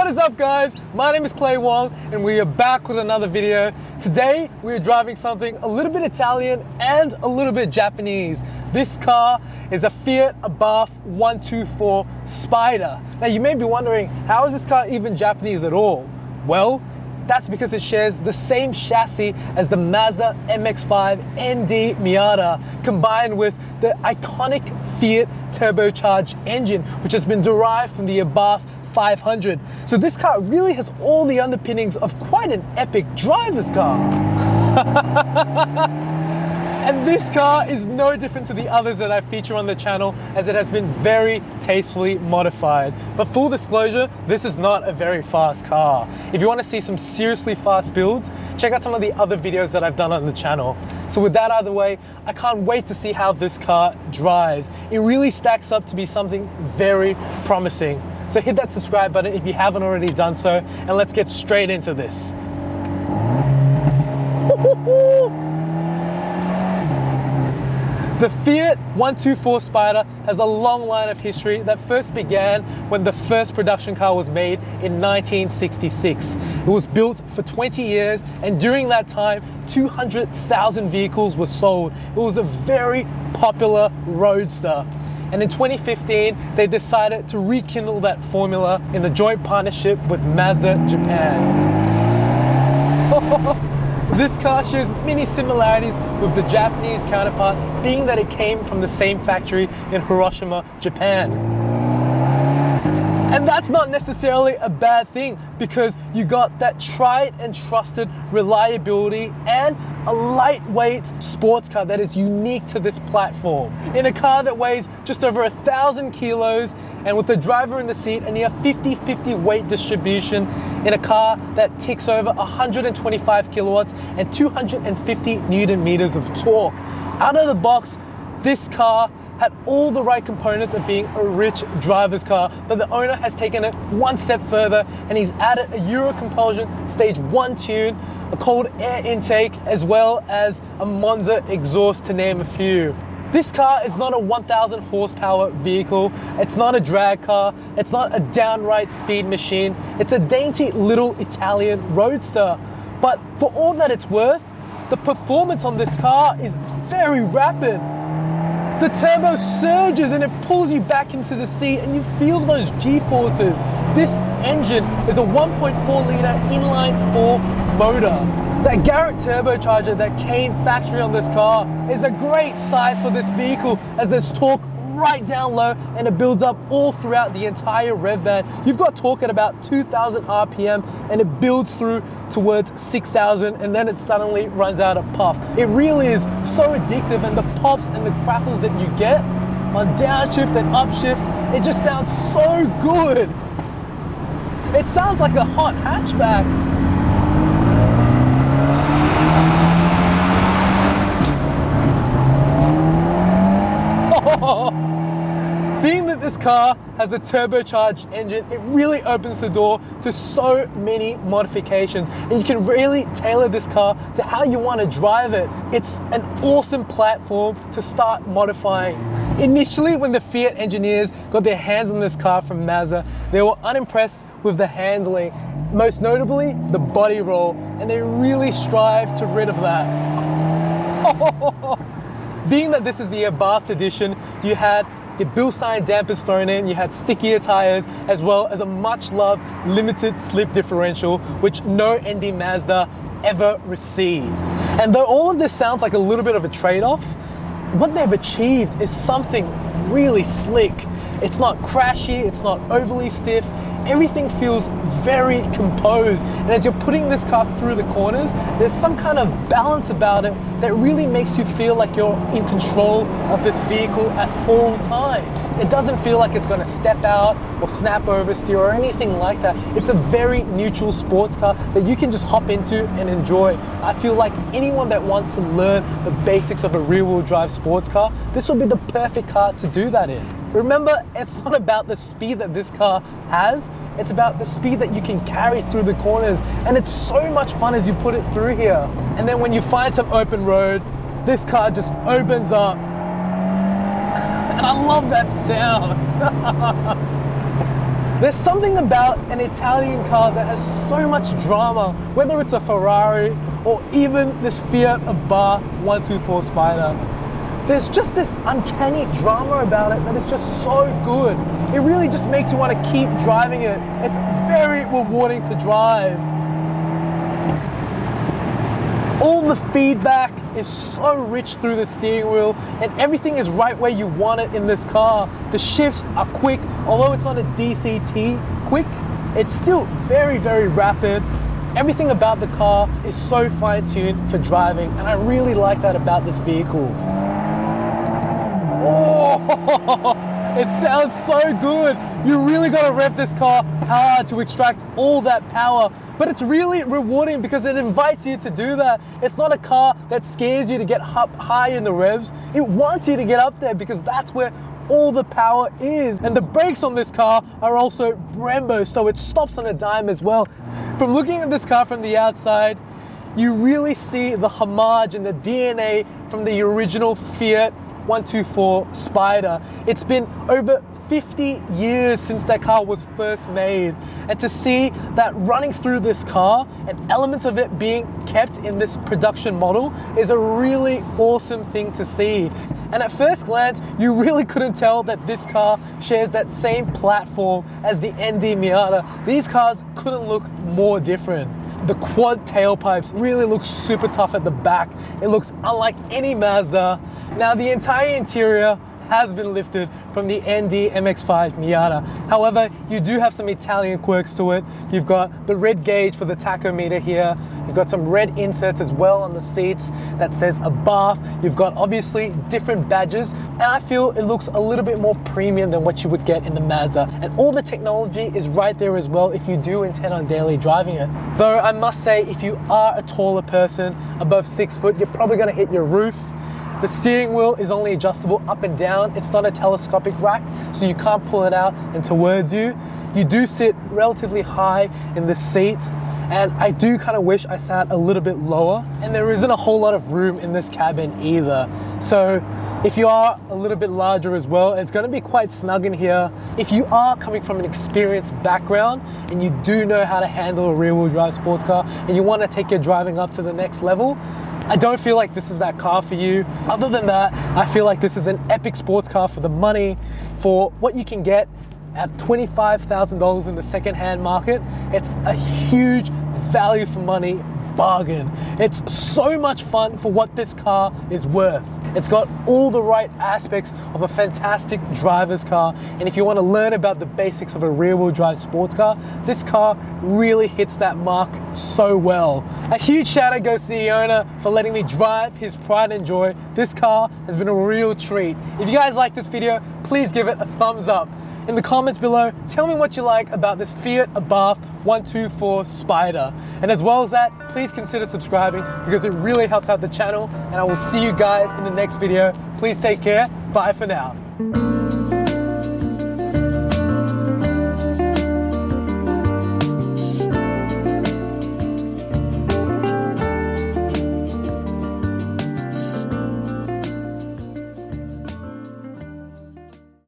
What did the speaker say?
What is up, guys? My name is Wong and we are back with another video. Today we are driving something a little bit Italian and a little bit Japanese. This car is a Fiat Abarth 124 Spider. Now you may be wondering, how is this car even Japanese at all? Well, that's because it shares the same chassis as the Mazda MX-5 ND Miata, combined with the iconic Fiat Turbocharged engine, which has been derived from the Abarth 500. So this car really has all the underpinnings of quite an epic driver's car. And this car is no different to the others that I feature on the channel, as it has been very tastefully modified. But full disclosure, this is not a very fast car. If you want to see some seriously fast builds, check out some of the other videos that I've done on the channel. So with that out of the way, I can't wait to see how this car drives. It really stacks up to be something very promising. So hit that subscribe button if you haven't already done so, and let's get straight into this. The Fiat 124 Spider has a long line of history that first began when the first production car was made in 1966. It was built for 20 years, and during that time, 200,000 vehicles were sold. It was a very popular roadster. And in 2015, they decided to rekindle that formula in the joint partnership with Mazda Japan. This car shares many similarities with the Japanese counterpart, being that it came from the same factory in Hiroshima, Japan. And that's not necessarily a bad thing, because you got that tried and trusted reliability and a lightweight sports car that is unique to this platform. In a car that weighs just over 1,000 kilos, and with the driver in the seat and near 50-50 weight distribution, in a car that ticks over 125 kilowatts and 250 Newton meters of torque. Out of the box, this car had all the right components of being a rich driver's car, but the owner has taken it one step further, and he's added a Euro Compulsion Stage 1 tune, a cold air intake, as well as a Monza exhaust, to name a few. This car is not a 1,000 horsepower vehicle, it's not a drag car, it's not a downright speed machine, it's a dainty little Italian roadster. But for all that it's worth, the performance on this car is very rapid. The turbo surges and it pulls you back into the seat, and you feel those G-forces. This engine is a 1.4 litre inline-4 motor. That Garrett turbocharger that came factory on this car is a great size for this vehicle, as there's torque right down low and it builds up all throughout the entire rev band. You've got torque at about 2,000 RPM and it builds through towards 6,000, and then it suddenly runs out of puff. It really is so addictive, and the pops and the crackles that you get on downshift and upshift, it just sounds so good. It sounds like a hot hatchback. Being that this car has a turbocharged engine, it really opens the door to so many modifications, and you can really tailor this car to how you want to drive it. It's an awesome platform to start modifying. Initially, when the Fiat engineers got their hands on this car from Mazda, they were unimpressed with the handling, most notably the body roll, and they really strive to rid of that. Being that this is the Abarth edition, you had the Bilstein dampers thrown in, you had stickier tires, as well as a much loved limited slip differential, which no ND Mazda ever received. And though all of this sounds like a little bit of a trade-off, what they've achieved is something really slick. It's not crashy, it's not overly stiff, everything feels very composed, and as you're putting this car through the corners, there's some kind of balance about it that really makes you feel like you're in control of this vehicle at all times. It doesn't feel like it's going to step out or snap oversteer or anything like that. It's a very neutral sports car that you can just hop into and enjoy. I feel like anyone that wants to learn the basics of a rear-wheel drive sports car, this will be the perfect car to do that in. Remember, it's not about the speed that this car has, it's about the speed that you can carry through the corners, and it's so much fun as you put it through here. And then when you find some open road, this car just opens up, and I love that sound. There's something about an Italian car that has so much drama, whether it's a Ferrari or even this Fiat Abarth 124 Spider. There's just this uncanny drama about it that is just so good. It really just makes you want to keep driving it. It's very rewarding to drive. All the feedback is so rich through the steering wheel, and everything is right where you want it in this car. The shifts are quick, although it's not a DCT quick, it's still very, very rapid. Everything about the car is so fine-tuned for driving, and I really like that about this vehicle. Oh, it sounds so good. You really got to rev this car hard to extract all that power. But it's really rewarding because it invites you to do that. It's not a car that scares you to get up high in the revs. It wants you to get up there because that's where all the power is. And the brakes on this car are also Brembo, so it stops on a dime as well. From looking at this car from the outside, you really see the homage and the DNA from the original Fiat 124 Spider. It's been over 50 years since that car was first made, and to see that running through this car and elements of it being kept in this production model is a really awesome thing to see. And at first glance, you really couldn't tell that this car shares that same platform as the ND Miata. These cars couldn't look more different. The quad tailpipes really look super tough at the back. It looks unlike any Mazda. Now the entire interior has been lifted from the ND MX-5 Miata. However, you do have some Italian quirks to it. You've got the red gauge for the tachometer here. You've got some red inserts as well on the seats that says Abarth. You've got obviously different badges, and I feel it looks a little bit more premium than what you would get in the Mazda. And all the technology is right there as well if you do intend on daily driving it. Though I must say, if you are a taller person above 6 foot, you're probably gonna hit your roof. The steering wheel is only adjustable up and down. It's not a telescopic rack, so you can't pull it out and towards you. You do sit relatively high in the seat, and I do kind of wish I sat a little bit lower. And there isn't a whole lot of room in this cabin either. So if you are a little bit larger as well, it's going to be quite snug in here. If you are coming from an experienced background and you do know how to handle a rear-wheel drive sports car and you want to take your driving up to the next level, I don't feel like this is that car for you. Other than that, I feel like this is an epic sports car for the money, for what you can get at $25,000 in the second-hand market. It's a huge value for money bargain. It's so much fun for what this car is worth. It's got all the right aspects of a fantastic driver's car, and if you want to learn about the basics of a rear-wheel drive sports car, this car really hits that mark so well. A huge shout out goes to the owner for letting me drive his pride and joy. This car has been a real treat. If you guys like this video, please give it a thumbs up. In the comments below, tell me what you like about this Fiat Abarth 124 Spider. And as well as that, please consider subscribing because it really helps out the channel. And I will see you guys in the next video. Please take care. Bye for now.